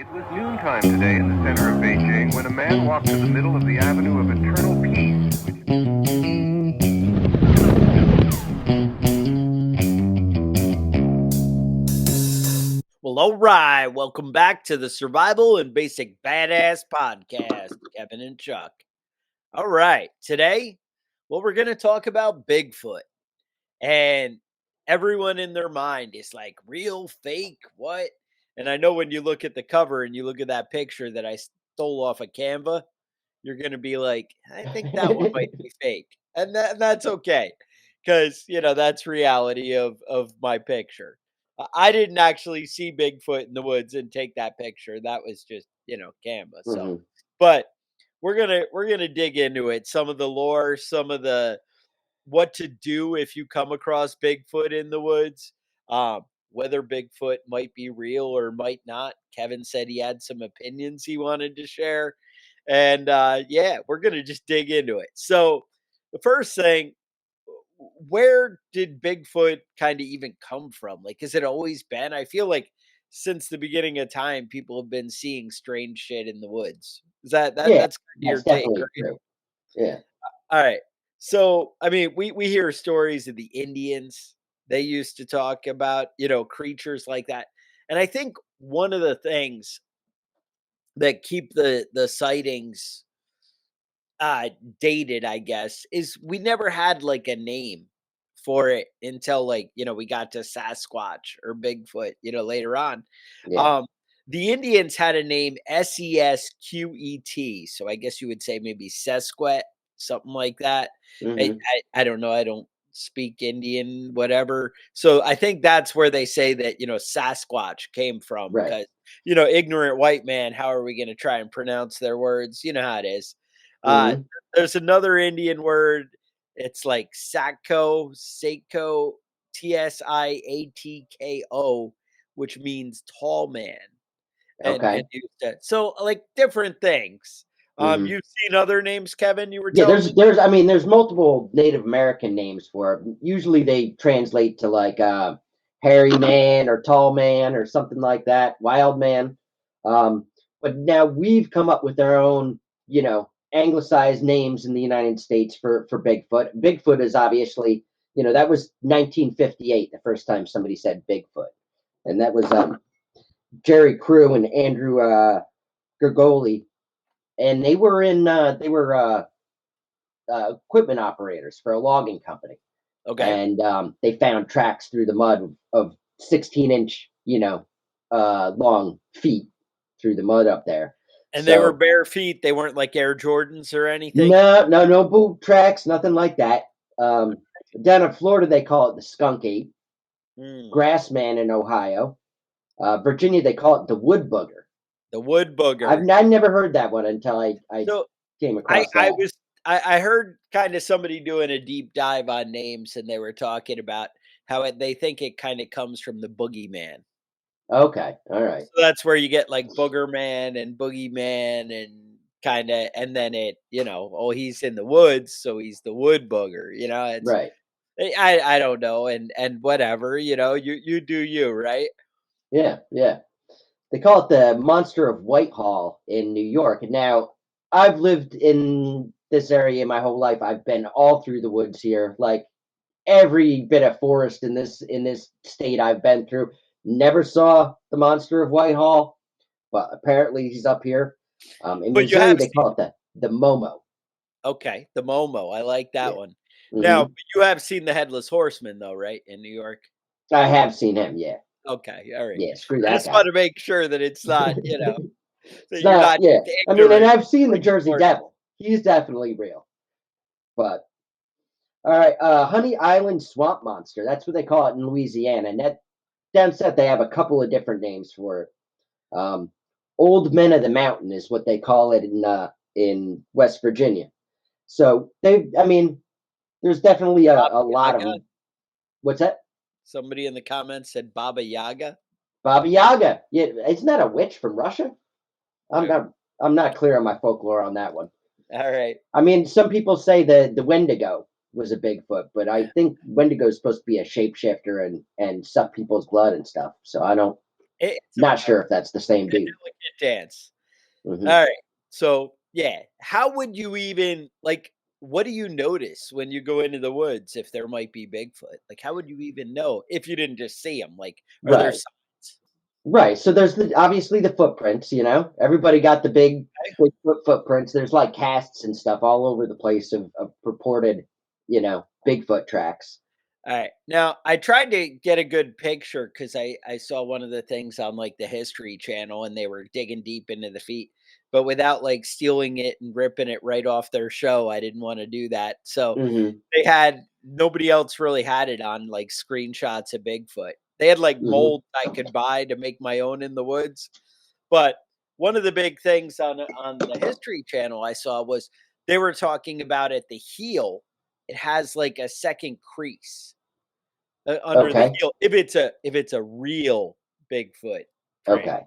It was noontime today in the center of Beijing when a man walked to the middle of the Avenue of Eternal Peace, Well, all right. Welcome back to the Survival and Basic Badass Podcast, Kevin and Chuck. All right. Today, we're going to talk about Bigfoot. And everyone in their mind is like, real, fake, what? And I know when you look at the cover and you look at that picture that I stole off of Canva, you're going to be like, I think that one might be fake. And that's okay. Because, that's reality of my picture. I didn't actually see Bigfoot in the woods and take that picture. That was just, Canva. So, Mhm. but we're gonna dig into it. Some of the lore, some of the what to do if you come across Bigfoot in the woods. Whether Bigfoot might be real or might not. Kevin said he had some opinions he wanted to share. And yeah, we're gonna just dig into it. So the first thing, where did Bigfoot kind of even come from? Like, has it always been? I feel like since the beginning of time, people have been seeing strange shit in the woods. Is Yeah, that's kind of your that's take, definitely right? true. Yeah. All right. So, I mean, we hear stories of the Indians. They used to talk about, creatures like that. And I think one of the things that keep the sightings dated, I guess, is we never had like a name for it until like, we got to Sasquatch or Bigfoot, later on. Yeah. Um the Indians had a name Sesquet. So I guess you would say maybe Sesquet, something like that. Mhm. I don't know. I don't speak Indian, whatever. So I think that's where they say that, Sasquatch came from Right. because, ignorant white man, how are we going to try and pronounce their words? You know how it is. Uh, Mhm. there's another Indian word. It's like Sako, Tsiatko, which means tall man. And Okay. used to, so like different things. Mhm. You've seen other names, Kevin, you were Yeah, telling me? there's multiple Native American names for it. Usually they translate to like hairy man or tall man or something like that, wild man. Um, but now we've come up with our own, anglicized names in the United States for Bigfoot. Bigfoot is obviously, that was 1958 the first time somebody said Bigfoot. And that was Jerry Crew and Andrew Gergoli, and they were equipment operators for a logging company, Okay. and they found tracks through the mud of 16-inch, long feet through the mud up there. And they were So bare feet. They weren't like Air Jordans or anything. no boot tracks, nothing like that. Down in Florida, they call it the skunk ape, Mm, grassman in Ohio. Virginia, they call it the wood booger. the wood booger. I've never heard that one until I So came I across I that. was I heard kind of somebody doing a deep dive on names, and they were talking about how they think it kind of comes from the boogeyman. Okay, all right, So that's where you get like Booger Man and Boogeyman and kind of, and then it, oh, he's in the woods, so he's the wood booger. It's right. I don't know, and whatever, you do you, right? Yeah, yeah. They call it the Monster of Whitehall in New York. And now I've lived in this area my whole life. I've been all through the woods here, like every bit of forest in this state I've been through. Never saw the Monster of Whitehall, but apparently he's up here. In But you Missouri, have they call it the Momo. Okay, the Momo, I like that Yeah. one. Now, Hmm. but you have seen the Headless Horseman though, right, in New York? I have seen him. Yeah, Okay, all right. yeah. Screw I that just guy. wanna make sure that it's not, It's that you're not. not Yeah, just I mean, and ignorant I've seen the like a Jersey horse. Devil. He's definitely real, but all right, Honey Island Swamp Monster. That's what they call it in Louisiana. And that down south they have a couple of different names for it. Um, Old Men of the Mountain is what they call it in West Virginia. So I mean, there's definitely Baba a lot of Yaga? them. What's that? Somebody in the comments said Baba Yaga? Baba Yaga. Yeah, isn't that a witch from Russia? I'm Okay, not. I'm not clear on my folklore on that one. alright. I mean, some people say the Wendigo was a Bigfoot, but I think Wendigo is supposed to be a shapeshifter and suck people's blood and stuff. So I don't. It's a Not sure if that's the same dude. delicate dance. Hmm. All right. So, yeah, how would you even like what do you notice when you go into the woods if there might be Bigfoot? Like how would you even know if you didn't just see him? Like are there Right. signs? Right. So there's obviously the footprints, Everybody got the big footprints. There's like casts and stuff all over the place of purported, Bigfoot tracks. All right. Now, I tried to get a good picture because I saw one of the things on like the History Channel and they were digging deep into the feet, but without like stealing it and ripping it right off their show. I didn't want to do that. So Hmm. they had nobody else really had it on like screenshots of Bigfoot. They had like Hmm. molds I could buy to make my own in the woods. But one of the big things on the History Channel I saw was they were talking about at the heel, it has like a second crease under the Okay. heel if it's a real Bigfoot print. Okay.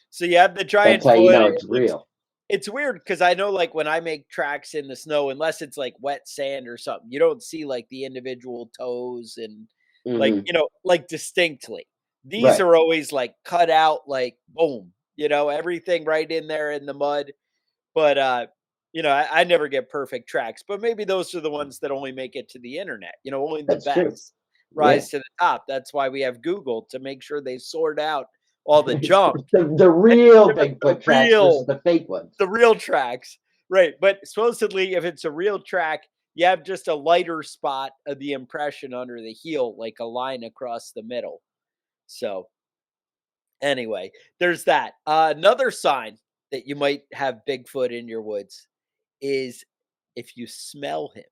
So you have the That's giant how you foot. know It it's looks real. it's weird because I know like when I make tracks in the snow, unless it's like wet sand or something, you don't see like the individual toes and like Hmm. like distinctly. These Right. are always like cut out, like boom, everything right in there in the mud. But I never get perfect tracks, but maybe those are the ones that only make it to the internet. Only the That's true. best Yeah. rise to the top. That's why we have Google to make sure they sort out all the junk The and real give us Bigfoot tracks versus the fake ones. the real tracks. Right. But supposedly if it's a real track, you have just a lighter spot of the impression under the heel, like a line across the middle. So anyway, there's that. Another sign that you might have Bigfoot in your woods is if you smell him.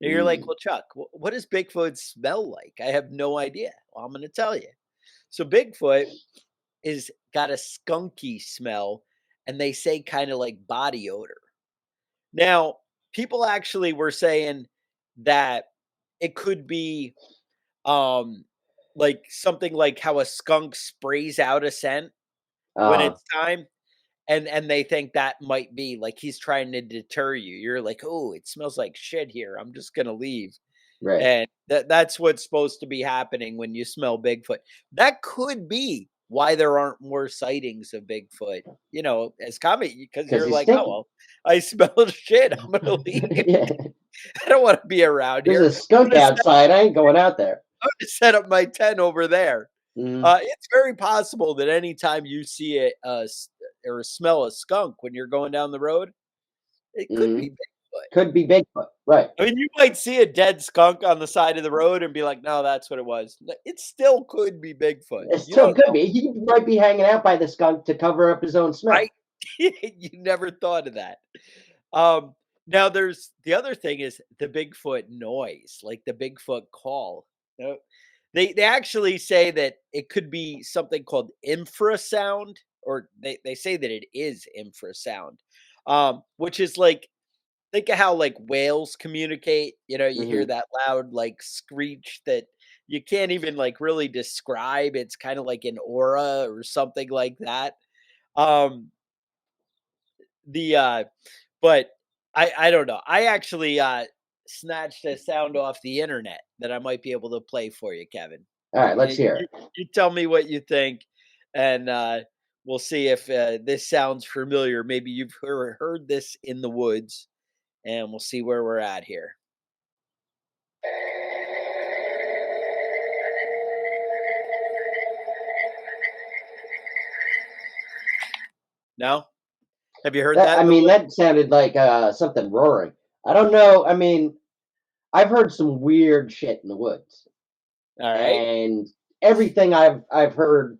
Now you're like, Mm. well, Chuck, what does Bigfoot smell like? I have no idea. Well, I'm going to tell you. So Bigfoot is got a skunky smell, and they say kind of like body odor. Now, people actually were saying that it could be um like something like how a skunk sprays out a scent when Uh, it's time. And they think that might be like he's trying to deter you. You're like, "Oh, it smells like shit here. I'm just gonna leave." right. And that's what's supposed to be happening when you smell Bigfoot. That could be why there aren't more sightings of Bigfoot, as common because Because you're he's like, "Oh, stinky. well, I smell shit. I'm gonna leave. Yeah. I don't wanna be around There's here. a skunk outside. I ain't going out there. I'm gonna set up my tent over there." Mm. It's very possible that anytime you see or smell a skunk when you're going down the road, it could be Mm. Bigfoot. Could be Bigfoot. Right. I mean, you might see a dead skunk on the side of the road and be like, "No, that's what it was." It still could be Bigfoot. It You still don't could know, be. He might be hanging out by the skunk to cover up his own smell. right? You never thought of that. Um, Now there's the other thing is the Bigfoot noise, like the Bigfoot call. You they actually say that it could be something called infrasound, or they say that it is infrasound, which is like think of how like whales communicate. You hear Hmm. that loud like screech that you can't even like really describe. It's kind of like an aura or something like that. Um, the but I don't know. I actually snatched a sound off the internet that I might be able to play for you, Kevin. All right, let's You, hear you, it. you tell me what you think, and we'll see if this sounds familiar. Maybe you've heard this in the woods, and we'll see where we're at here. No, have you heard That that I in the mean, woods? that sounded like something roaring. I don't know. I mean, I've heard some weird shit in the woods, All right. and everything I've heard,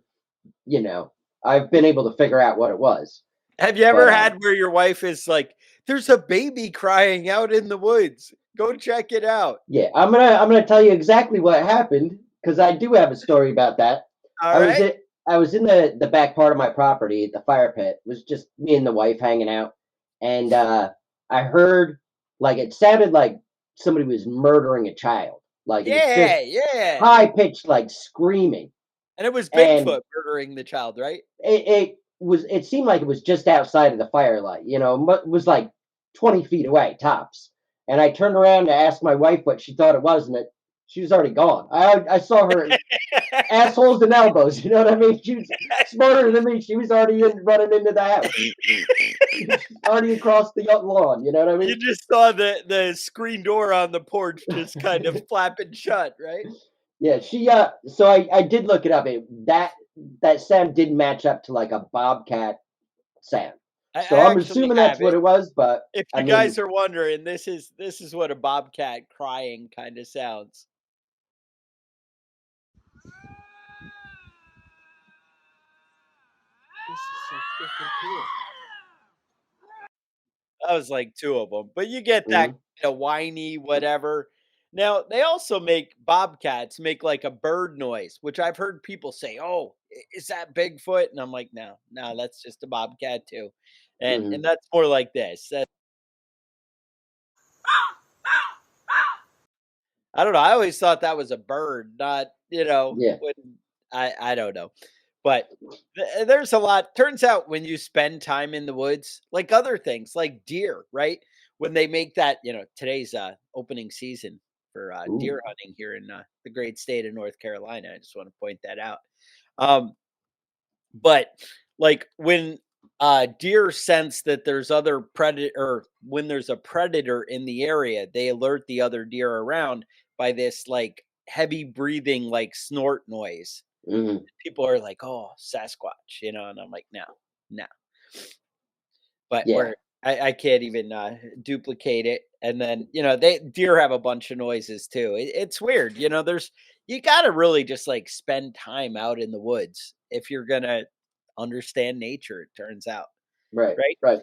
you know, I've been able to figure out what it was. Have you But ever had where your wife is like, "There's a baby crying out in the woods. Go check it out." yeah, I'm gonna tell you exactly what happened because I do have a story about that. All I was right. it. I was in the back part of my property, the fire pit. It was just me and the wife hanging out, and I heard like it sounded like somebody was murdering a child. Like it was Yeah, just yeah. high pitched, like screaming, And it was and Bigfoot murdering the child, right? it seemed like it was just outside of the firelight. It was like 20 feet away tops. And I turned around to ask my wife what she thought it was, and she was already gone. I saw her assholes and elbows. You know what I mean? She was smarter than me. She was already running into the house. She was already across the lawn. You know what I You mean? just saw the screen door on the porch just kind of flapping shut, right? Yeah, she so I did look it up. That sound did match up to like a bobcat sound. I So I'm actually assuming that's have what it. it was, but If I you guys mean, are wondering, this is what a bobcat crying kind of sounds. this is so freaking cool. That was like two of them, but you get that Mhm. kind of whiny whatever. Now they also make bobcats make like a bird noise, which I've heard people say, "Oh, is that Bigfoot?" And I'm like, "No, no, that's just a bobcat too," and Mhm. that's more like this. I don't know. I always thought that was a bird, not, Yeah. when I don't know. But there's a lot. Turns out when you spend time in the woods, like other things, like deer, right? When they make that, today's opening season for Ooh. deer hunting here in the great state of North Carolina. I just want to point that out. Um, but like when deer sense that there's other predator, or when there's a predator in the area, they alert the other deer around by this like heavy breathing, like snort noise. Mhm. People are like, "Oh, Sasquatch," and I'm like, "No, no." But Yeah. where I can't even duplicate it. And then they deer have a bunch of noises too. It's weird. You got to really just like spend time out in the woods if you're gonna understand nature. It turns out, Right. right? Right.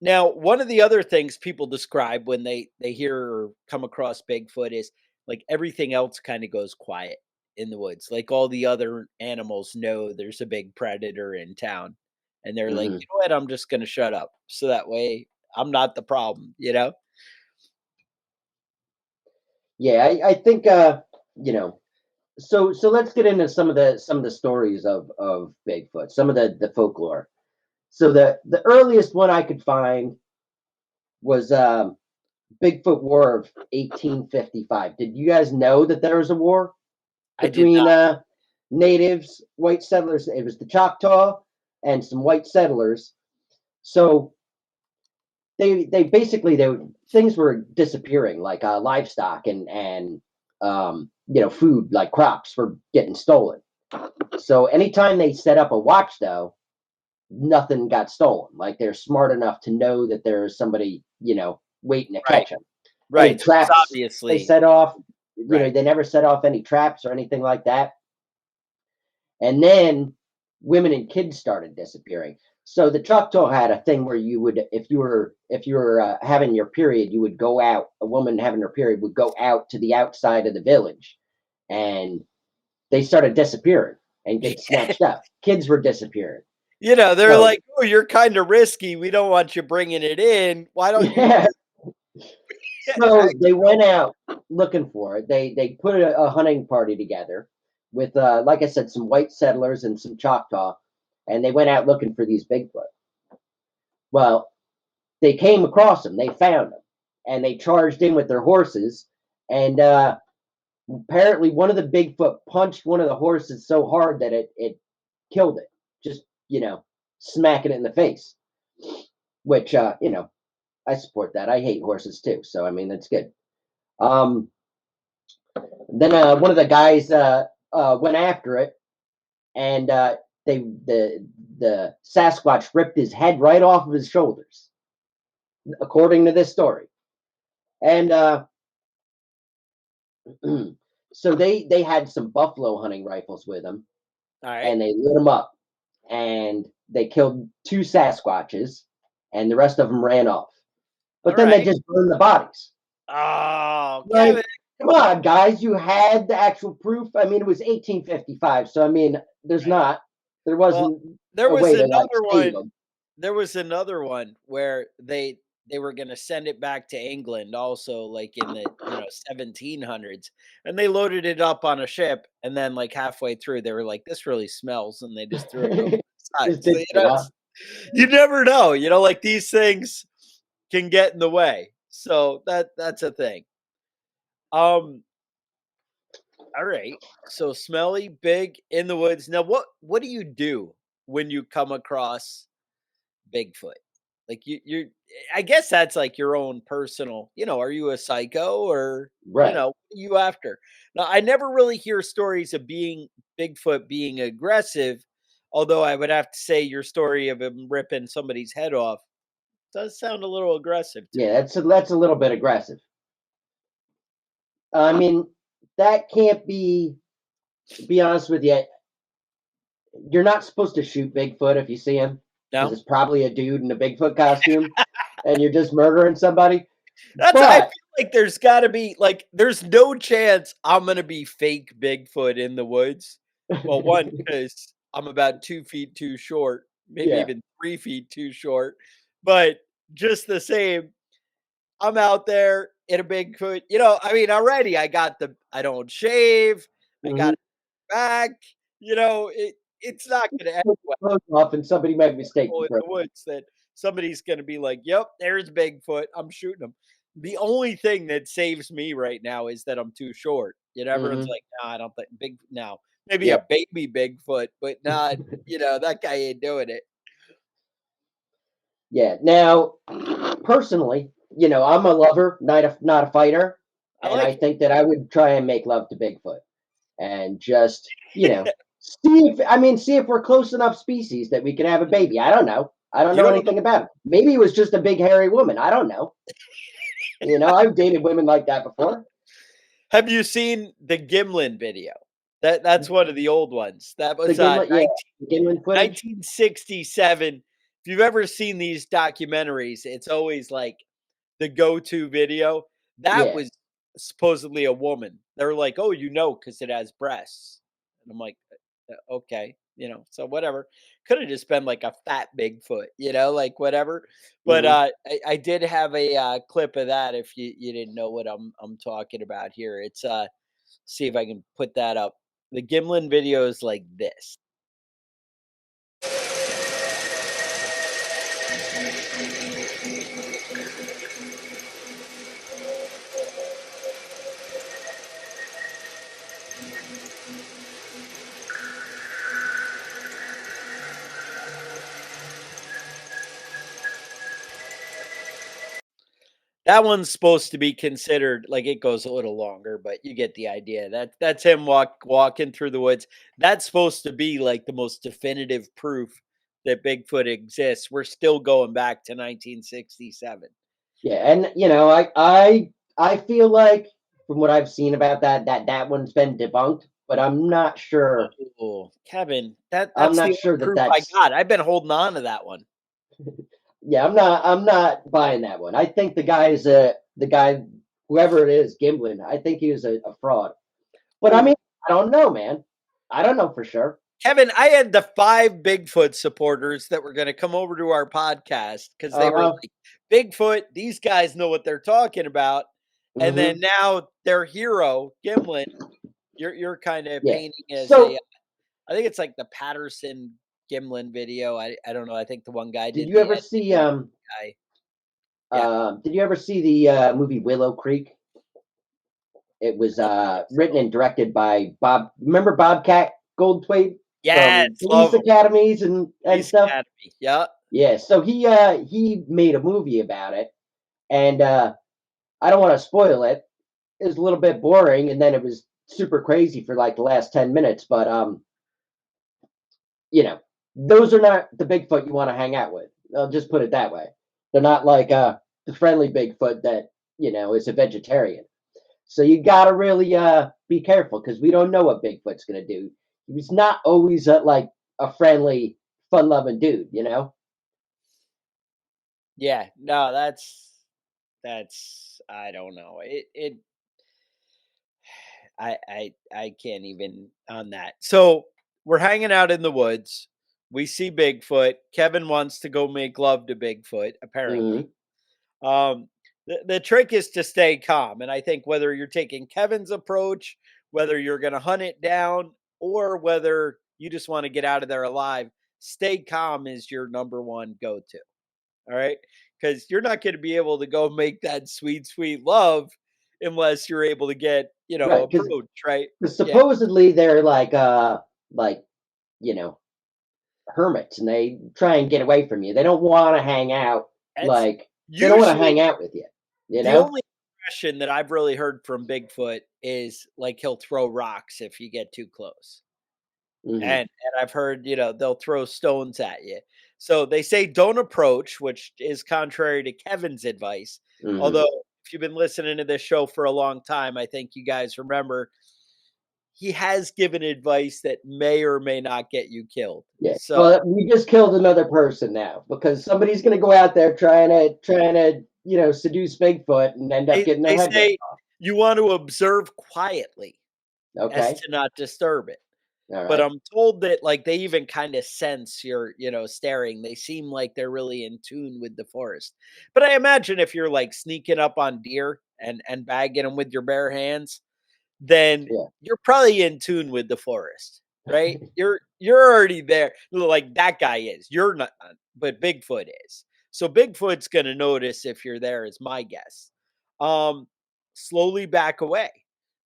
Now one of the other things people describe when they hear or come across Bigfoot is like everything else kind of goes quiet in the woods. Like all the other animals know there's a big predator in town, and they're like, Mhm. you know what, I'm just gonna shut up so that way I'm not the problem. Yeah, I think you know, so let's get into some of the stories of Bigfoot, some of the folklore. So the earliest one I could find was Bigfoot War of 1855. Did you guys know that there was a war I did between not. natives, white settlers? It was the Choctaw and some white settlers. So they basically things were disappearing, like livestock and food like crops were getting stolen. So anytime they set up a watch, though, nothing got stolen. Like they're smart enough to know that there's somebody waiting to Right, catch them. Any right. So it's traps they obviously set off, right. they never set off any traps or anything like that. And then women and kids started disappearing. So the Choctaw had a thing where you would, if you were having your period, you would go out. A woman having her period would go out to the outside of the village, and they started disappearing and get snatched up. Kids were disappearing. They're So like, "Oh, you're kind of risky. We don't want you bringing it in. Why don't you yeah, just?" so they went out looking for it. They put a hunting party together with, like I said, some white settlers and some Choctaw, and they went out looking for these Bigfoot. Well, they came across them. They found them, and they charged in with their horses. And apparently, one of the Bigfoot punched one of the horses so hard that it killed it. Just smacking it in the face. Which I support that. I hate horses too, so I mean that's good. Um, then one of the guys went after it, and they the Sasquatch ripped his head right off of his shoulders, according to this story. And so they had some buffalo hunting rifles with them, Alright. and they lit them up, and they killed two Sasquatches, and the rest of them ran off. But then they Alright. just burned the bodies. Oh, Like, Kevin. come on, guys, you had the actual proof. I mean, it was 1855, so I mean, Right. there Well, wasn't there a was way to like another save one them. there was another one where they were gonna send it back to England also, like, in the, 1700s, and they loaded it up on a ship, and then, like, halfway through, they were like, "This really smells," and they just threw it over the side. Just So, ditched it, huh? you never know, like, these things can get in the way. So, that's a thing. Um All right. So smelly, big, in the woods. Now, what do you do when you come across Bigfoot? Like you're I guess that's like your own personal, are you a psycho or Right. what are you after? Now, I never really hear stories of being Bigfoot being aggressive, although I would have to say your story of him ripping somebody's head off does sound a little aggressive to Yeah, me. that's a little bit aggressive. I mean, that can't be. To be honest with you, you're not supposed to shoot Bigfoot if you see him because No? it's probably a dude in a Bigfoot costume, and you're just murdering somebody. I feel But like there's gotta be like there's no chance I'm gonna be fake Bigfoot in the woods. Well, one, because I'm about 2 feet too short, maybe yeah, even 3 feet too short. But just the same, I'm out there in a Bigfoot. I mean, already I don't shave, I got hmm it back, it's not gonna end well clothes off, and somebody might mistake people you in for. the woods that somebody's gonna be like, "Yep, there's Bigfoot. I'm shooting him." The only thing that saves me right now is that I'm too short. Everyone's Hmm like, "No, I don't think big now. Maybe Yeah, a baby Bigfoot, but not, that guy ain't doing it." yeah. Now, personally, I'm a lover, not a fighter, I and I like it. think that I would try and make love to Bigfoot and just, see if we're close enough species that we can have a baby. I don't know. I don't You know don't know. anything about it. Maybe it was just a big hairy woman. I don't know. I've dated women like that before. Have you seen the Gimlin video? That's one of the old ones. That The was Gimlin, yeah, Gimlin footage. 1967. If you've ever seen these documentaries, it's always like the go-to video. That Yeah. was supposedly a woman. They're like, "Oh, because it has breasts." And I'm like, Okay, so whatever." Could have just been like a fat Bigfoot, like whatever. But hmm I did have a clip of that. If you didn't know what I'm talking about here, it's see if I can put that up. The Gimlin video is like this. That one's supposed to be considered like it goes a little longer, but you get the idea. That's him walking through the woods. That's supposed to be like the most definitive proof that Bigfoot exists. We're still going back to 1967. Yeah, and I feel like from what I've seen about that one's been debunked, but I'm not sure. Oh, Kevin, that I'm that's the not only sure that proof I that's. got. I've been holding on to that one. Yeah, I'm not buying that one. I think the guy, whoever it is, Gimlin. I think he was a fraud. But I Well, mean, I don't know, man. I don't know for sure. Kevin, I had the 5 Bigfoot supporters that were gonna come over to our podcast because they were Uh-huh. like, "Bigfoot, these guys know what they're talking about." And then hmm now their hero, Gimlin, you're kinda Yeah. painting as a So, I think it's like the Patterson Gimlin video. I don't know, I think the one guy did did you the ever editing, see the other guy. Yeah. the movie Willow Creek? It was I don't think written so. and directed by Bob. Remember Bobcat Goldthwait Yes, from police love him. academies and Police stuff? Academy. Yeah. Yeah. So he made a movie about it, and I don't want to spoil it. It was a little bit boring, and then it was super crazy for like the last 10 minutes. But you know, those are not the Bigfoot you want to hang out with. I'll just put it that way. They're not like the friendly Bigfoot that is a vegetarian. So you gotta really be careful because we don't know what Bigfoot's gonna do. He's not always like a friendly, fun-loving dude. Yeah. No, that's I don't know. It I can't even on that. So we're hanging out in the woods. We see Bigfoot. Kevin wants to go make love to Bigfoot, apparently. hmm The trick is to stay calm. And I think whether you're taking Kevin's approach, whether you're going to hunt it down, or whether you just want to get out of there alive, stay calm is your number one go to. All right. Because you're not going to be able to go make that sweet, sweet love unless you're able to get, Right, because approach, right? Yeah. supposedly they're like you know hermits, and they try and get away from you. They don't want to hang out. That's Like they don't want to usually hang out with you. You the know. only expression that I've really heard from Bigfoot is like he'll throw rocks if you get too close. Hmm. And I've heard, they'll throw stones at you. So they say don't approach, which is contrary to Kevin's advice. Hmm. Although if you've been listening to this show for a long time, I think you guys remember he has given advice that may or may not get you killed. Yeah. So Well, we just killed another person now because somebody's going to go out there trying to seduce Bigfoot and end up getting their they head ripped say off. you want to observe quietly as Okay. to not disturb it. All But right. I'm told that, like, they even kinda sense your, staring. They seem like they're really in tune with the forest. But I imagine if you're, like, sneaking up on deer and bagging them with your bare hands, then Yeah. you're probably in tune with the forest, right? You're already there. Like, that guy is. You're not, but Bigfoot is. So Bigfoot's gonna notice if you're there is my guess. Um, Slowly back away.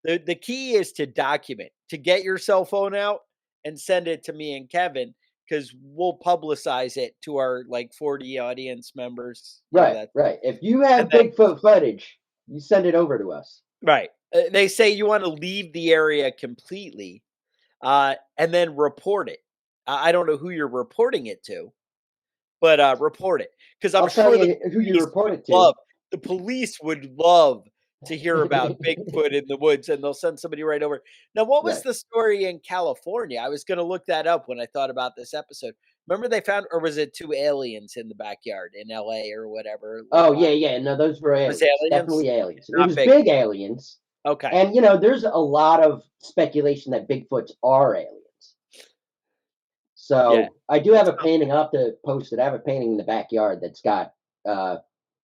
The key is to document, to get your cell phone out and send it to me and Kevin because we'll publicize it to our like 40 audience members. Right. That Right. If you and have then Bigfoot footage, you send it over to us. right. They say you want to leave the area completely, and then report it. I don't know who you're reporting it to, but report it because I'm I'll tell sure you who you police report would it to. love the police would love to hear about Bigfoot in the woods, and they'll send somebody right over. Now, what was Right. the story in California? I was going to look that up when I thought about this episode. Remember they found, or was it two aliens in the backyard in LA or whatever? Like, Oh, yeah, yeah. No, those were was aliens. aliens, Definitely aliens. It not was big. big aliens. Okay, And there's a lot of speculation that Bigfoots are aliens. yeah, So I do have that's a painting. I'll have to post it. I have a painting in the backyard that's got uh,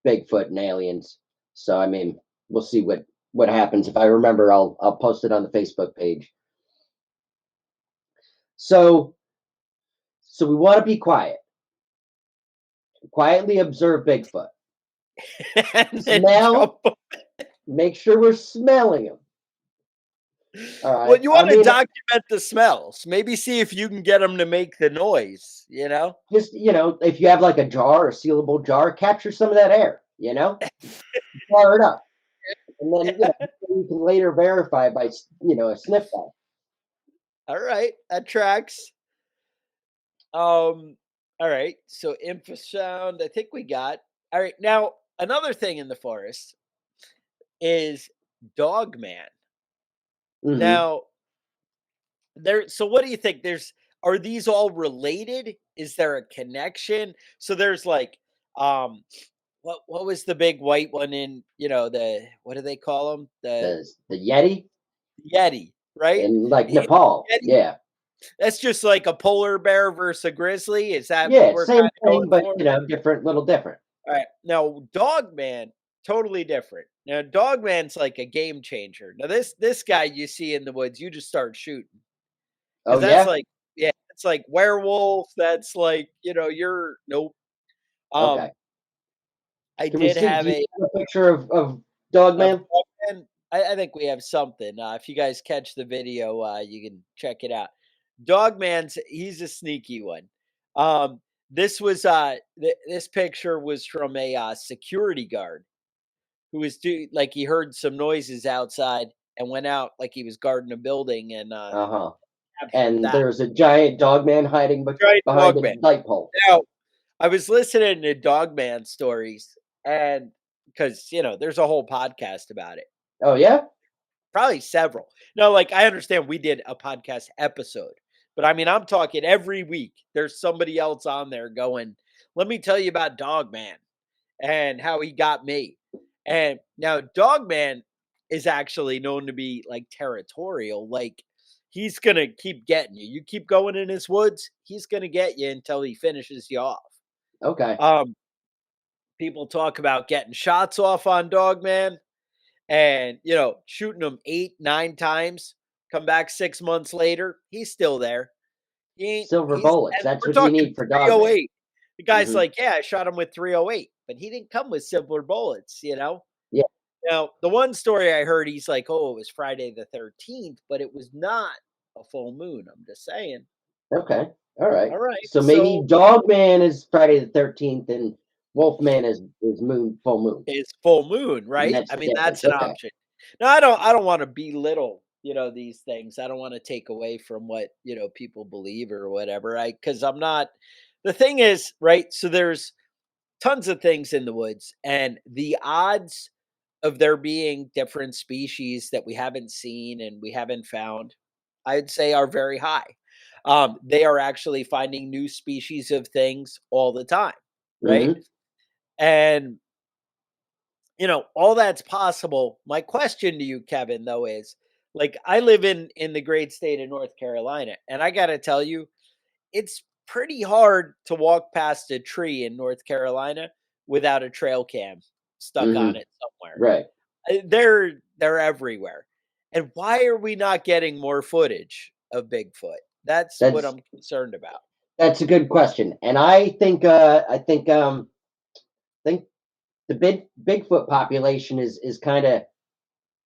Bigfoot and aliens. So I mean, we'll see what happens. If I remember, I'll post it on the Facebook page. So we want to be quiet. Quietly observe Bigfoot. and then jump. Smell. Make sure we're smelling him. All Well, right. you I want to mean, document the smells. Maybe see if you can get them to make the noise. just if you have like a jar, a sealable jar, capture some of that air. Fire it up, and then you can later verify by a sniff test. All right, that tracks. All right. So infrasound, I think we got. All right. Now, another thing in the forest is Dogman. Hmm. Now, so what do you think? Are these all related? Is there a connection? So there's like what was the big white one in, the what do they call them? The The Yeti Yeti, right? in like Is Nepal. Yeti, Yeah, that's just like a polar bear versus a grizzly. Is that what yeah, we're same kind of thing, going but for? different, little different. All right. Now, Dogman, totally different. Now, Dogman's like a game changer. Now, this guy you see in the woods, you just start shooting Oh because that's yeah, like, yeah, it's like werewolf. That's like, you're nope. okay. Um, I Can we did see? have Do you a have a picture of of Dogman? Dogman. I think we have something. If you guys catch the video, you can check it out. He's a sneaky one. This was this picture was from a security guard who was like he heard some noises outside and went out like he was guarding a building and Uh huh. captured And that there's a giant Dogman hiding giant behind a Dogman. light pole. Now, I was listening to Dogman stories and because there's a whole podcast about it, Oh yeah. probably several. No, like I understand we did a podcast episode, but I mean I'm talking every week. There's somebody else on there going, "Let me tell you about Dogman and how he got me." And now Dogman is actually known to be like territorial. Like he's gonna keep getting you. You keep going in his woods, he's gonna get you until he finishes you off. Okay. Um, People talk about getting shots off on Dogman and shooting him 8, 9 times. Come back 6 months later, he's still there. He ain't. Silver He's bullets. and That's we're what you talking need for Dogman. 308. The guy's Hmm. like, yeah, I shot him with 308, but he didn't come with silver bullets. Yeah. Now, the one story I heard, he's like, "Oh, it was Friday the 13th, but it was not a full moon." I'm just saying. Okay. All right. All right. So maybe So Dogman is Friday the 13th and Wolfman is moon full moon. it's full moon, And right? that's I the mean, that's difference. an Okay. option. No, I don't want to belittle, these things. I don't want to take away from what, people believe or whatever. Cuz I'm not. The thing is, right? So there's tons of things in the woods, and the odds of there being different species that we haven't seen and we haven't found, I'd say are very high. They are actually finding new species of things all the time, right? Hmm. And all that's possible. My question to you, Kevin, though, is like I live in the great state of North Carolina, and I got to tell you, it's pretty hard to walk past a tree in North Carolina without a trail cam stuck on Hmm. it somewhere. Right. They're everywhere. And why are we not getting more footage of Bigfoot? That's what That's I'm concerned about. that's a good question. And I think the Bigfoot population is kind of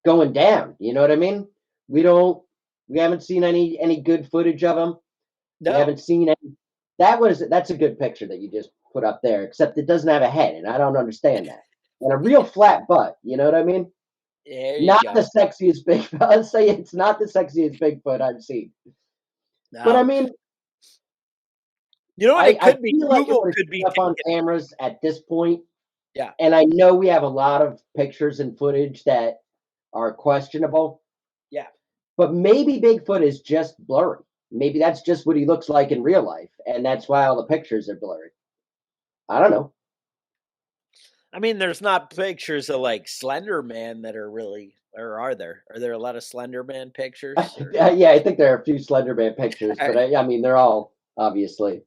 going down. You know what I mean? We don't we haven't seen any good footage of them. We No, haven't seen any. That's a good picture that you just put up there, except it doesn't have a head, and I don't understand that. And a real flat butt, you know what I mean? there you Not the go. sexiest Bigfoot. Let's say it's not the sexiest Bigfoot I've seen. But I Now, mean, you know what it I could be? feel like it Google would have could showed be up on taken. cameras at this point, Yeah, and I know we have a lot of pictures and footage that are questionable, yeah. but maybe Bigfoot is just blurry. Maybe that's just what he looks like in real life, and that's why all the pictures are blurry. I don't know. I mean, there's not pictures of like Slender Man that are really, or are there? Are there a lot of Slender Man pictures? Or Yeah, I think there are a few Slender Man pictures, but I mean, they're all obviously.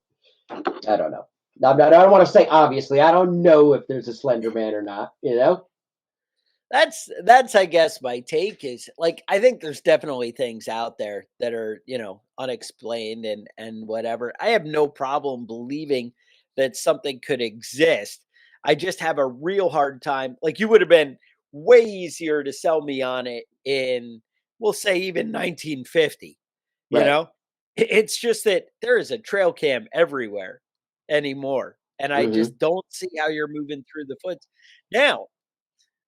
I don't know. I don't want to say obviously. I don't know if there's a Slender Man or not. You know? that's I guess my take is like I think there's definitely things out there that are, unexplained and whatever. I have no problem believing that something could exist. I just have a real hard time. Like you would have been way easier to sell me on it in we'll say even 1950, you Right. know? It's just that there is a trail cam everywhere anymore and I Hmm. just don't see how you're moving through the foots. Now,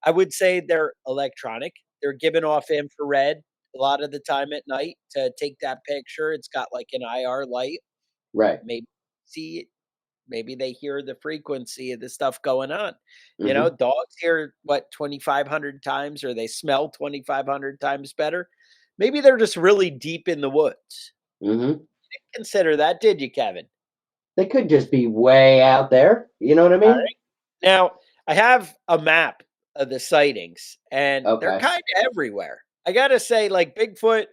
I would say they're electronic. They're giving off infrared a lot of the time at night to take that picture. It's got like an IR light. Right. Maybe see it. Maybe they hear the frequency of the stuff going on. Hmm. Dogs hear what 2,500 times, or they smell 2,500 times better. Maybe they're just really deep in the woods. Hmm. Consider that, did you, Kevin? They could just be way out there. You know what I All mean? right. Now, I have a map of the sightings, and they're Okay. kind of everywhere. I gotta say, like Bigfoot,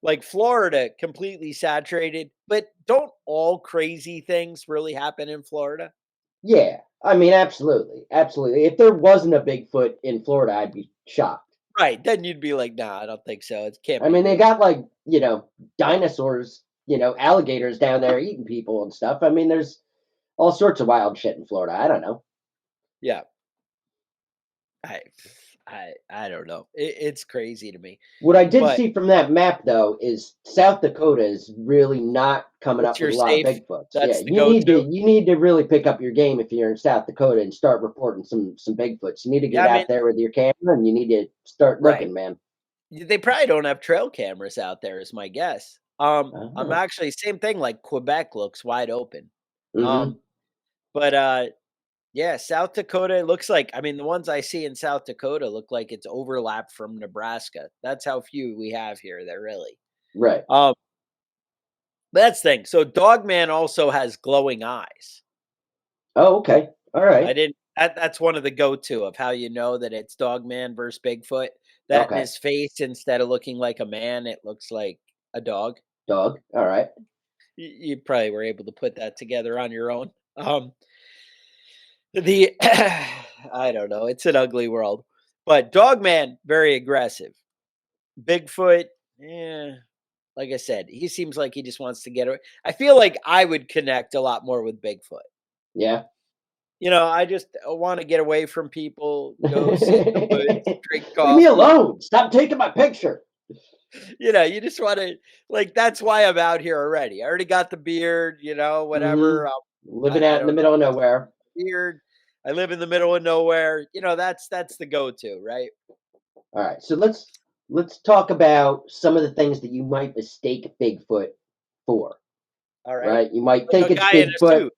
like Florida, completely saturated. But don't all crazy things really happen in Florida? Yeah. I mean, absolutely, absolutely. If there wasn't a Bigfoot in Florida, I'd be shocked. Right. Then you'd be like, nah, I don't think so. It can't I be mean, they real. got like dinosaurs, alligators down there eating people and stuff. I mean, there's all sorts of wild shit in Florida. I don't know. Yeah. I I don't know. It's crazy to me. What I did But see from that map, though, is South Dakota is really not coming it's up with your a lot of safe. Bigfoots. Yeah, That's the you need to go-to. you need to really pick up your game if you're in South Dakota and start reporting some Bigfoots. You need to Yeah, get I mean, out there with your camera and you need to start right. looking, man. They probably don't have trail cameras out there is my guess. I'm Oh. actually same thing, like, Quebec looks wide open. Mm-hmm. Um, but, yeah, South Dakota, it looks like I mean, the ones I see in South Dakota look like it's overlapped from Nebraska. That's how few we have here, there really. Right. Um, that's the thing. So Dogman also has glowing eyes. Oh, okay. All I right. didn't that's one of the go-to of how you know that it's Dogman versus Bigfoot. That in Okay. his face, instead of looking like a man, it looks like a dog. Dog. All right. You probably were able to put that together on your own. The I don't know. It's an ugly world, but Dogman very aggressive. Bigfoot, yeah. Like I said, he seems like he just wants to get away. I feel like I would connect a lot more with Bigfoot. Yeah. I just want to get away from people, go sit in the woods, drink Leave me coffee. alone. Stop taking my picture. You just want to, like, that's why I'm out here already. I already got the beard, Hmm. whatever. Living I out in the don't middle of nowhere. beard. I live in the middle of nowhere. That's the go-to, right? All right, so let's talk about some of the things that you might mistake Bigfoot for. All right. Right? You might Like think a it's guy in a Bigfoot, suit.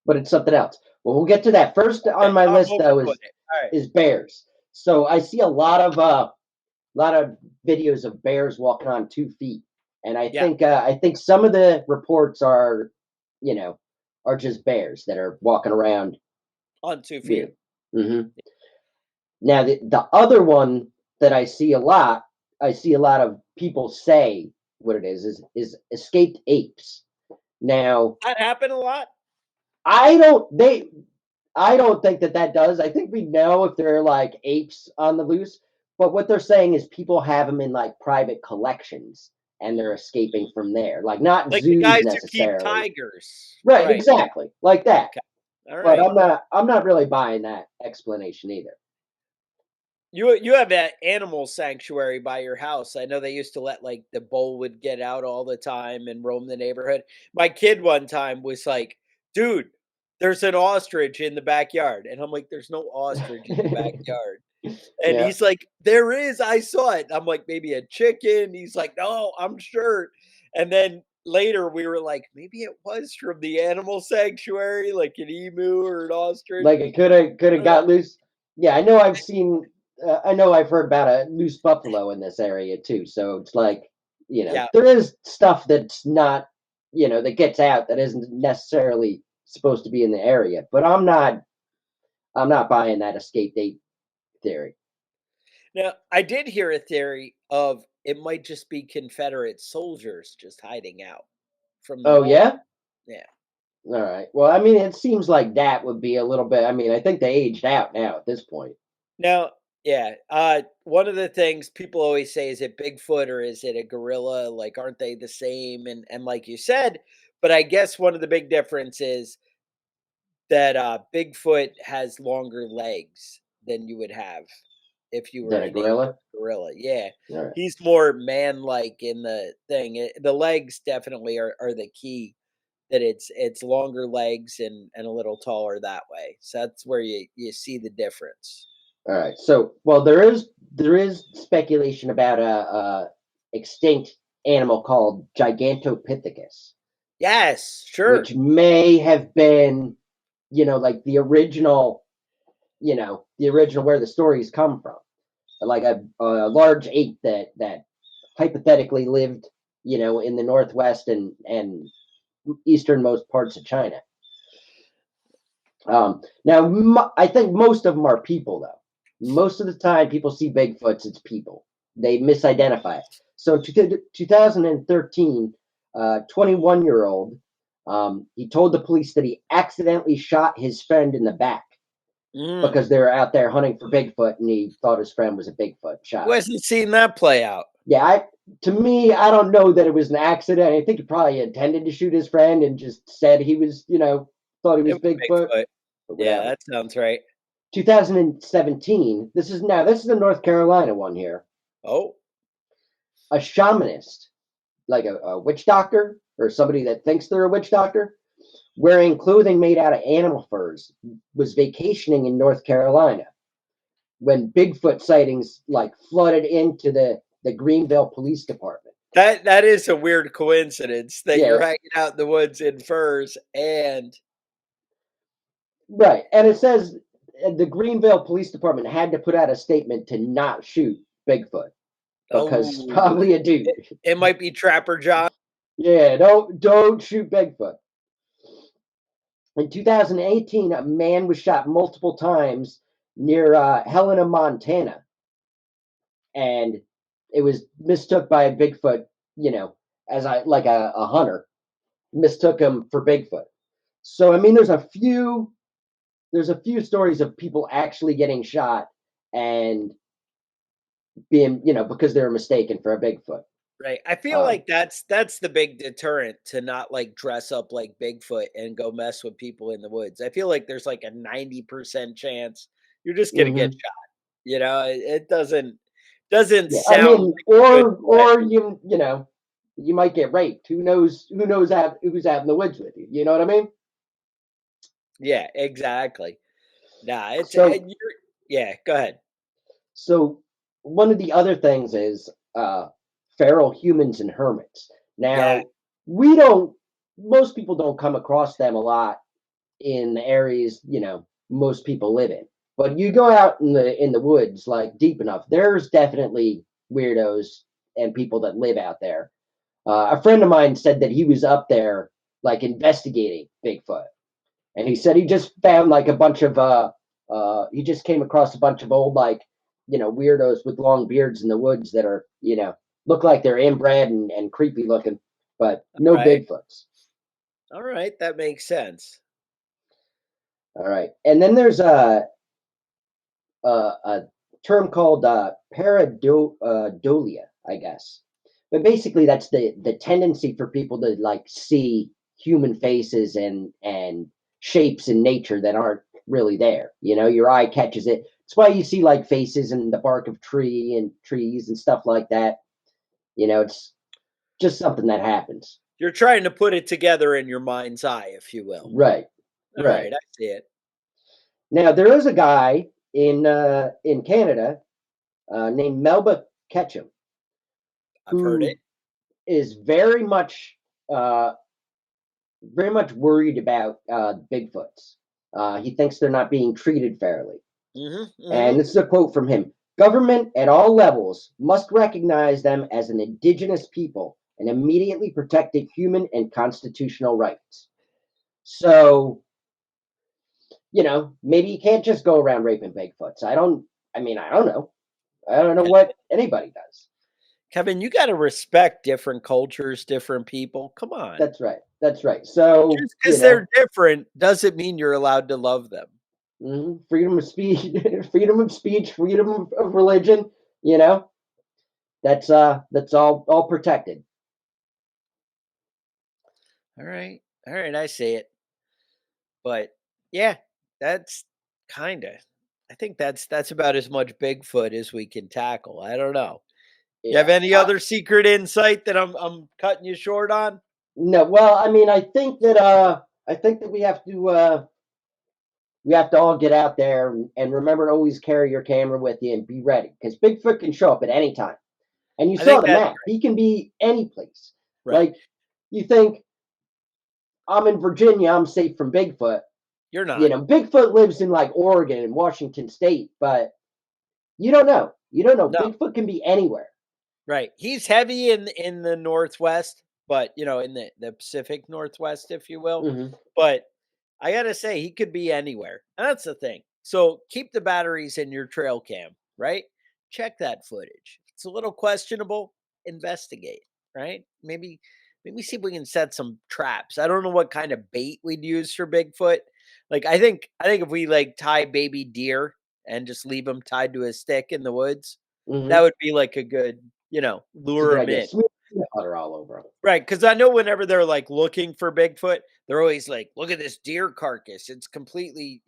but it's something else. Well, we'll get to that. First on Okay, my I'm list open though to it. All right. is bears. So I see a lot of videos of bears walking on 2 feet, and Yeah, I think some of the reports are, you know, are just bears that are walking around on 2 feet. weird. Hmm. Now the other one that I see a lot of people say what it is escaped apes. Now That happened a lot. I don't they I don't think that that does. I think we know if they're like apes on the loose, but what they're saying is people have them in like private collections and they're Mhm. escaping from there. Like not Like the zoos guys who keep necessarily. tigers. Right, Right. exactly. Like that. Okay. All But right. I'm not really buying that explanation either. You have that animal sanctuary by your house. I know they used to let, like, the bull would get out all the time and roam the neighborhood. My kid one time was like, "Dude, there's an ostrich in the backyard." And I'm like, "There's no ostrich in the backyard." And Yeah. he's like, "There is, I saw it." I'm like, "Maybe a chicken." He's like, "No, I'm sure." And then later we were like, "Maybe it was from the animal sanctuary, like an emu or an ostrich." Like it could I have don't know. got loose. Yeah, I know I've heard about a loose buffalo in this area too. So it's like, Yeah. there is stuff that's not, that gets out that isn't necessarily supposed to be in the area. But I'm not buying that escape date theory. Now, I did hear a theory of it might just be Confederate soldiers just hiding out from the Oh war. yeah? Yeah. All right. Well, I mean, it seems like that would be a little bit. I mean, I think they aged out now at this point. Now, yeah, one of the things people always say, is it Bigfoot or is it a gorilla? Like, aren't they the same? And like you said, but I guess one of the big differences that Bigfoot has longer legs than you would have if you were Than a to name it gorilla. a gorilla. Yeah, All right. he's more man-like in the thing. The legs definitely are the key. That it's longer legs and a little taller that way. So that's where you see the difference. All right. So, well, there is speculation about a extinct animal called Gigantopithecus, Yes, sure. which may have been, like the original where the stories come from, like a large ape that hypothetically lived, in the northwest and easternmost parts of China. Now, I think most of them are people, though. Most of the time, people see Bigfoots, it's people. They misidentify it. So, in 2013, 21-year-old, he told the police that he accidentally shot his friend in the back Mm. because they were out there hunting for Bigfoot, and he thought his friend was a Bigfoot. Shot Who him. hasn't seen that play out? Yeah, to me, I don't know that it was an accident. I think he probably intended to shoot his friend and just said he was, thought he It was was Bigfoot, Bigfoot. but Yeah, whatever. that sounds right. 2017. This is a North Carolina one here. Oh, A shamanist, like a witch doctor or somebody that thinks they're a witch doctor, wearing clothing made out of animal furs, was vacationing in North Carolina when Bigfoot sightings like flooded into the Greenville Police Department. that is a weird coincidence that Yeah, you're hanging out in the woods in furs and right. And it says the Greenville Police Department had to put out a statement to not shoot Bigfoot because it's oh, probably a dude. it might be Trapper John. Yeah, don't shoot Bigfoot. In 2018, a man was shot multiple times near Helena, Montana, and it was mistook by a Bigfoot. As like a hunter mistook him for Bigfoot. So I mean, there's a few stories of people actually getting shot and being, because they were mistaken for a Bigfoot. Right. I feel Um, like that's the big deterrent to not like dress up like Bigfoot and go mess with people in the woods. I feel like there's like a 90% chance you're just gonna get mhm. shot. It doesn't Yeah, I sound mean, like a good plan. or you might get raped. Who's out in the woods with you? You know what I mean? Yeah, exactly. Nah, it's So and you're yeah, go ahead. so one of the other things is feral humans and hermits. Yeah, Now we don't. Most people don't come across them a lot in the areas most people live in. But you go out in the woods like deep enough, there's definitely weirdos and people that live out there. A friend of mine said that he was up there like investigating Bigfoot, and he said he just found like a bunch of he just came across a bunch of old like weirdos with long beards in the woods that are look like they're inbred and creepy looking, but no right. Bigfoots. All right, that makes sense. All right, and then there's a term called pareidolia, I guess. But basically, that's the tendency for people to like see human faces and shapes in nature that aren't really there. Your eye catches it. It's why you see like faces in the bark of trees and stuff like that. It's just something that happens. You're trying to put it together in your mind's eye, if you will. Right, All right. right, I see it. Now there is a guy in Canada named Melba Ketchum I've heard it. who is uh, very much worried about Bigfoots. He thinks they're not being treated fairly. Mhm, And mhm. this is a quote from him: "Government at all levels must recognize them as an indigenous people and immediately protect their human and constitutional rights." So, maybe you can't just go around raping Bigfoots. I mean, I don't know. I don't know what anybody does. Kevin, you gotta respect different cultures, different people. Come on. That's right. That's right. So, Just because 'cause they're different doesn't mean you're allowed to love them. freedom of speech, freedom of speech, freedom of religion, you know, that's all protected. All right. All right, I see it. But yeah, that's kinda I think that's about as much Bigfoot as we can tackle. I don't know. You have Yeah. any other secret insight that I'm cutting you short on? No, well, I mean, I think that we have to all get out there and remember to always carry your camera with you and be ready because Bigfoot can show up at any time. And you I saw think the that's map; he can be any place. right. Like you think I'm in Virginia, I'm safe from Bigfoot. You're not. Bigfoot lives in like Oregon and Washington State, but you don't know. You don't know. No. Bigfoot can be anywhere. Right. He's heavy in the Northwest, but, in the Pacific Northwest, if you will. Hmm. But I gotta say, he could be anywhere. And that's the thing. So keep the batteries in your trail cam, right? Check that footage. If it's a little questionable, investigate, right? Maybe see if we can set some traps. I don't know what kind of bait we'd use for Bigfoot. Like I think if we like tie baby deer and just leave them tied to a stick in the woods, that Hmm. would be like a good, It's a lure good them idea. in. Smear peanut butter all over them. Right, because I know whenever they're, like, looking for Bigfoot, they're always like, "Look at this deer carcass, it's completely"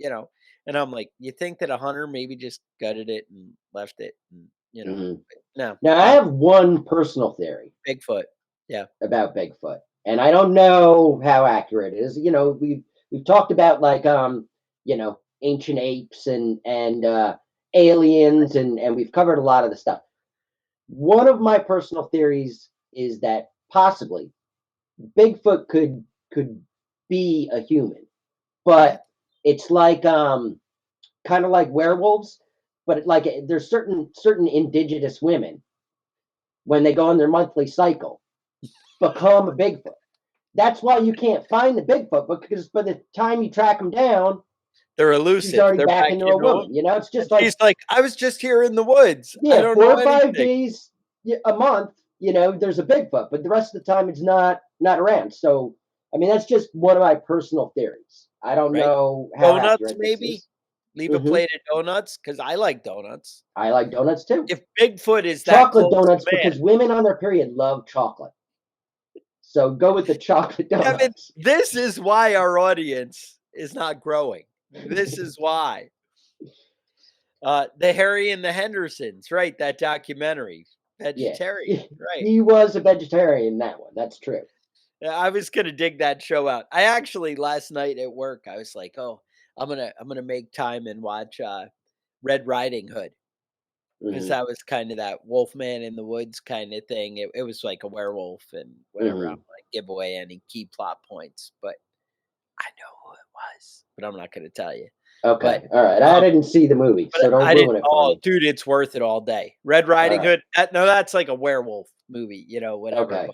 and I'm like, "You think that a hunter maybe just gutted it and left it?" And, Hmm. no, Now, I no, have one personal theory Bigfoot. Yeah. about Bigfoot, and I don't know how accurate it is. We've talked about like ancient apes and aliens, and we've covered a lot of the stuff. One of my personal theories is that possibly Bigfoot could be a human, Mhm. but it's like kind of like werewolves, but like there's certain indigenous women when they go on their monthly cycle become a Bigfoot. That's why you can't find the Bigfoot because by the time you track him down, They're she's elusive, already they're back back into a into woman. him, It's just and like she's like, "I was just here in the woods, I yeah, don't four know or five anything." days a month. There's a Bigfoot, but the rest of the time it's not around. So I mean, that's just one of my personal theories. I don't Right? know how Donuts, accurate this maybe? is. leave a plate of donuts because I like donuts. I like donuts too. If Bigfoot is that Chocolate close donuts, to man, because women on their period love chocolate. So go with the chocolate Kevin, donuts. this is why our audience is not growing. This is why. The Harry and the Hendersons, right? That documentary, Yeah. vegetarian, right? He was a vegetarian in that one. That's true. I was gonna dig that show out. I actually last night at work, I was like, "Oh, I'm gonna make time and watch Red Riding Hood." Because Hmm. that was kind of that Wolfman in the Woods kind of thing. It was like a werewolf and whatever. I'm Hmm. like give away any key plot points, but I know who it was, but I'm not going to tell you. Okay. But All right. I um, didn't see the movie, but so don't I didn't. ruin it for Oh, me. dude, it's worth it all day. Red All Riding right. Hood. No, that's like a werewolf movie, whatever. Okay.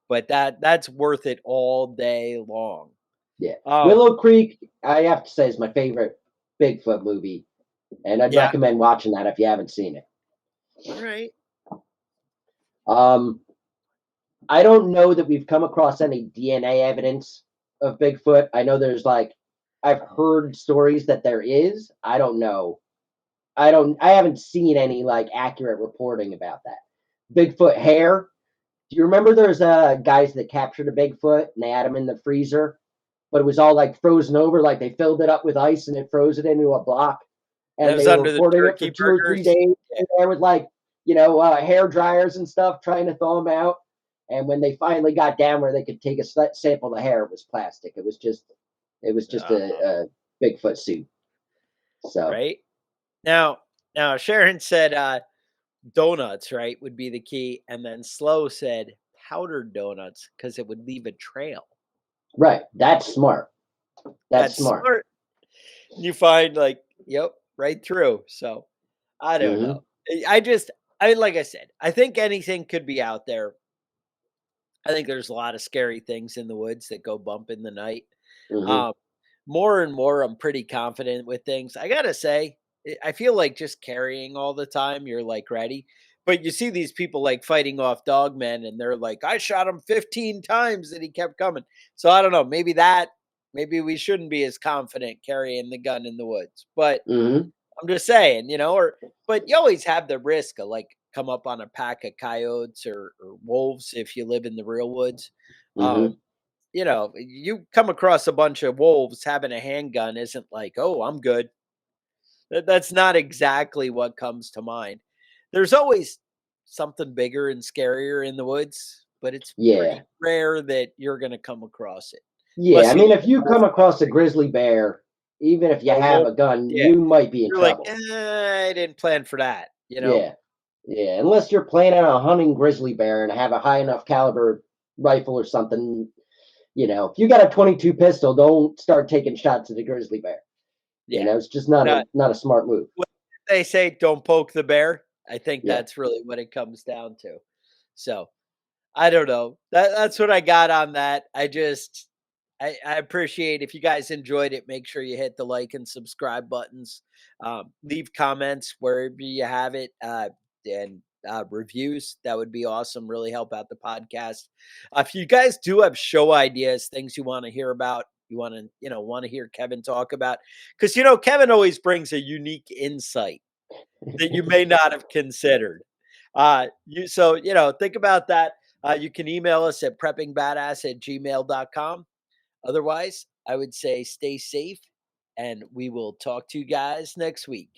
But that's worth it all day long. Yeah. Um, Willow Creek, I have to say, is my favorite Bigfoot movie, and I'd yeah. recommend watching that if you haven't seen it. All right. I don't know that we've come across any DNA evidence of Bigfoot. I know there's I've heard stories that there is. I don't know. I haven't seen any accurate reporting about that. Bigfoot hair. Do you remember there's guys that captured a Bigfoot and they had him in the freezer, but it was all frozen over, like they filled it up with ice and it froze it into a block, That and was they were under the reporting it for turkey 2 or 3 burgers. days Yeah. there with hair dryers and stuff trying to thaw them out. And when they finally got down where they could take a sample of the hair, it was plastic. It was just a Bigfoot suit. So Right. Now Sharon said donuts, right, would be the key, and then Slow said powdered donuts because it would leave a trail. right, that's smart. That's That's smart. smart. You find yep, right through. So I don't Hmm. know. Like I said, I think anything could be out there. I think there's a lot of scary things in the woods that go bump in the night. Hmm. Um, More and more, I'm pretty confident with things. I gotta say, I feel like just carrying all the time, you're ready. But you see these people fighting off Dogmen, and they're like, "I shot him 15 times, and he kept coming." So I don't know. Maybe we shouldn't be as confident carrying the gun in the woods. But Hmm. I'm just saying, but you always have the risk of come up on a pack of coyotes or wolves if you live in the real woods. Hmm. Um, you come across a bunch of wolves having a handgun isn't like, oh, I'm good. That's not exactly what comes to mind. There's always something bigger and scarier in the woods, but it's Yeah. pretty rare that you're going to come across it. Yeah, Unless I you mean, live if in a you wolf come across a country grizzly bear, even if you or a have wolf. a gun, Yeah. you might be in You're like, trouble. I didn't plan for that. Yeah, yeah. Unless you're planning on hunting grizzly bear and have a high enough caliber rifle or something, if you got a 22 pistol, don't start taking shots at the grizzly bear. Yeah. It's just not No, a smart move. what they say, don't poke the bear. I think Yeah. that's really what it comes down to. So I don't know. That's what I got on that. I appreciate if you guys enjoyed it. Make sure you hit the like and subscribe buttons. Leave comments wherever you have it, and reviews. That would be awesome. Really help out the podcast. If you guys do have show ideas, things you want to hear about, you want to hear Kevin talk about, because Kevin always brings a unique insight that you may not have considered. Think about that. You can email us at preppingbadass@gmail.com. Otherwise, I would say stay safe, and we will talk to you guys next week.